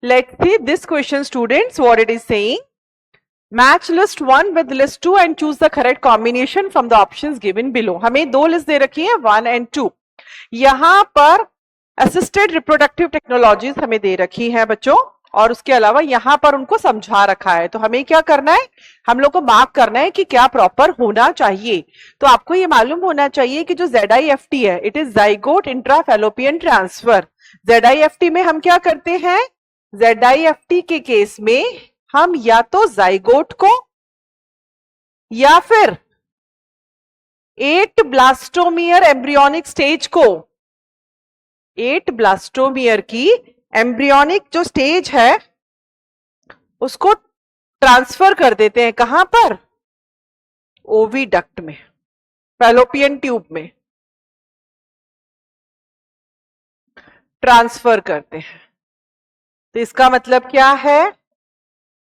Let's see this question, students, what it is saying. Match list 1 with list 2 and choose the correct combination from the options given below. हमें दो list दे रखी है 1 and 2. यहाँ पर assisted reproductive technologies हमें दे रखी है बच्चों, और उसके अलावा यहाँ पर उनको समझा रखा है. तो हमें क्या करना है, हम लोग को मार्क करना है कि क्या प्रॉपर होना चाहिए. तो आपको ये मालूम होना चाहिए कि जो ZIFT है, it is zygote intrafallopian transfer. ZIFT में हम क्या करते हैं, ZIFT के केस में हम या तो जाइगोट को या फिर 8 ब्लास्टोमियर एम्ब्रियोनिक स्टेज को, 8 ब्लास्टोमियर की एम्ब्रियोनिक जो स्टेज है उसको ट्रांसफर कर देते हैं. कहां पर, ओविडक्ट में, फैलोपियन ट्यूब में ट्रांसफर करते हैं. तो इसका मतलब क्या है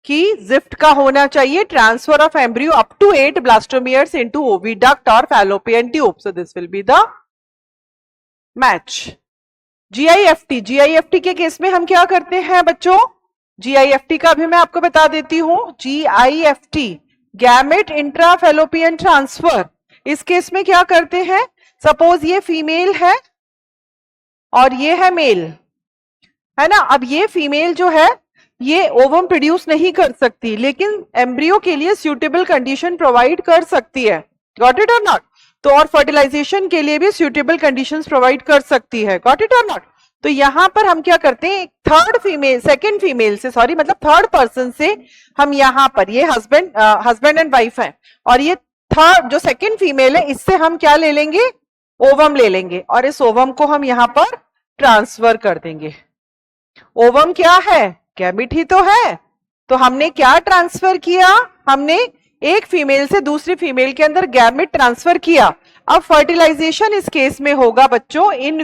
कि जिफ्ट का होना चाहिए transfer of embryo up to 8 blastomeres into oviduct और fallopian tube. So this will be the match. GIFT के केस में हम क्या करते हैं बच्चों, GIFT का भी मैं आपको बता देती हूं. GIFT गैमेट इंट्राफैलोपियन ट्रांसफर, इस केस में क्या करते हैं, सपोज ये फीमेल है और ये है मेल, है ना. अब ये फीमेल जो है ये ओवम प्रोड्यूस नहीं कर सकती, लेकिन एम्ब्रियो के लिए सूटेबल कंडीशन प्रोवाइड कर सकती है. गॉट इट और नॉट. तो और फर्टिलाइजेशन के लिए भी सूटेबल कंडीशंस प्रोवाइड कर सकती है. गॉट इट और नॉट. तो यहां पर हम क्या करते हैं, सेकंड फीमेल से, सॉरी मतलब थर्ड पर्सन से हम यहां पर, ये हस्बैंड एंड वाइफ है, और ये थर्ड जो सेकंड फीमेल है, इससे हम क्या ले लेंगे, ओवम ले लेंगे, और इस ओवम को हम यहां पर ट्रांसफर कर देंगे. ओवम क्या है, गैमेट ही तो है. तो हमने क्या ट्रांसफर किया, हमने एक फीमेल से दूसरी फीमेल के अंदर गैमेट ट्रांसफर किया. अब फर्टिलाइजेशन इस केस में होगा बच्चों इन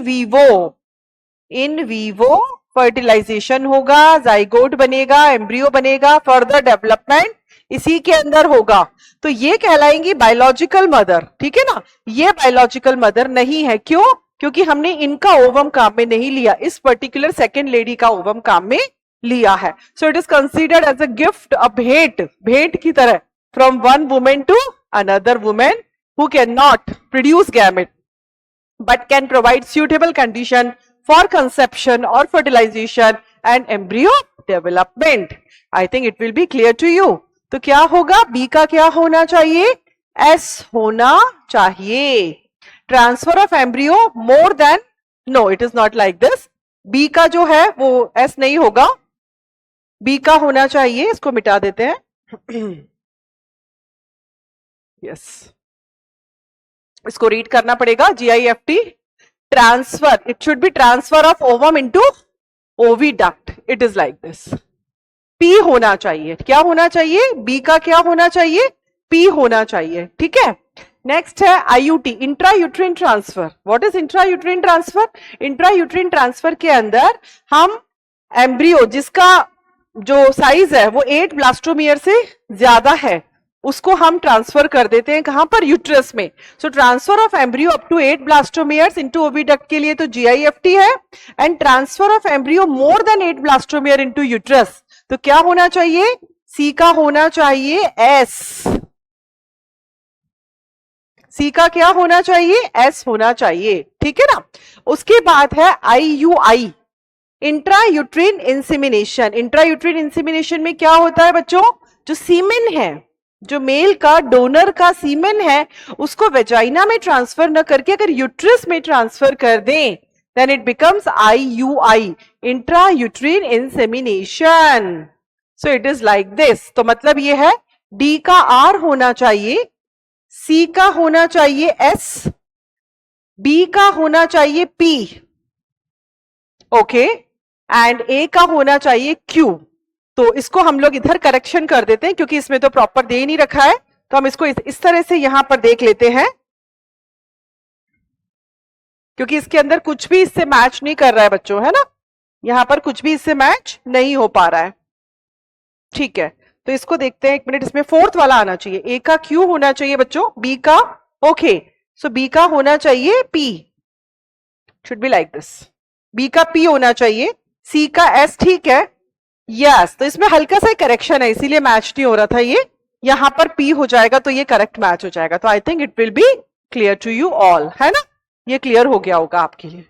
वीवो फर्टिलाइजेशन होगा, जाइगोट बनेगा, एम्ब्रियो बनेगा, फर्दर डेवलपमेंट इसी के अंदर होगा. तो ये कहलाएंगी बायोलॉजिकल मदर. ठीक है ना. ये बायोलॉजिकल मदर नहीं है. क्यों, क्योंकि हमने इनका ओवम काम में नहीं लिया, इस पर्टिकुलर सेकेंड लेडी का ओवम काम में लिया है. So it is considered as a gift, a भेंट की तरह from one woman to another woman who cannot produce gamete but can provide suitable condition for conception or fertilization and embryo development. I think it will be clear to you. तो क्या होगा, B का क्या होना चाहिए, S होना चाहिए. Transfer of embryo more than, no it is not like this. B का जो है वो S नहीं होगा, B का होना चाहिए. इसको मिटा देते हैं. यस, इसको रीड करना पड़ेगा. GIFT transfer, it should be transfer of ovum into oviduct. It is like this. P होना चाहिए. क्या होना चाहिए, B का क्या होना चाहिए, P होना चाहिए. ठीक है. नेक्स्ट है IUT, intrauterine transfer. What is intrauterine transfer, intrauterine transfer के अंदर हम एम्ब्रियो जिसका जो साइज है वो 8 ब्लास्टोमियर से ज्यादा है, उसको हम ट्रांसफर कर देते हैं. कहां पर, यूट्रस में. So transfer of embryo up to 8 blastomeres into oviduct के लिए तो GIFT है, and transfer of embryo more than 8 blastomere into uterus, तो क्या होना चाहिए, C का होना चाहिए S. C का क्या होना चाहिए, S होना चाहिए. ठीक है ना. उसके बाद है IUI, इंट्रायूट्रिन इंसेमिनेशन. इंट्रायूट्रिन इंसेमिनेशन में क्या होता है बच्चों, जो सीमेन है, जो मेल का डोनर का सीमेन है, उसको वेजाइना में ट्रांसफर न करके अगर यूट्रस में ट्रांसफर कर दें, then it becomes IUI, intrauterine insemination. So it is like this. तो मतलब ये है, D का R होना चाहिए, C का होना चाहिए S, B का होना चाहिए P, ओके, एंड A का होना चाहिए Q. तो इसको हम लोग इधर करेक्शन कर देते हैं, क्योंकि इसमें तो प्रॉपर दे ही नहीं रखा है, तो हम इसको इस तरह से यहां पर देख लेते हैं, क्योंकि इसके अंदर कुछ भी इससे मैच नहीं कर रहा है बच्चों, है ना. यहां पर कुछ भी इससे मैच नहीं हो पा रहा है. ठीक है. तो इसको देखते हैं, एक मिनट. इसमें फोर्थ वाला आना चाहिए. A का Q होना चाहिए बच्चों, B का, ओके. सो B का होना चाहिए P, should be like this. B का P होना चाहिए, C का S. ठीक है. यस, तो इसमें हल्का सा करेक्शन है इसीलिए मैच नहीं हो रहा था ये, यहां पर पी हो जाएगा तो ये करेक्ट मैच हो जाएगा। तो I think it will be clear to you all, है ना, ये क्लियर हो गया होगा आपके लिए।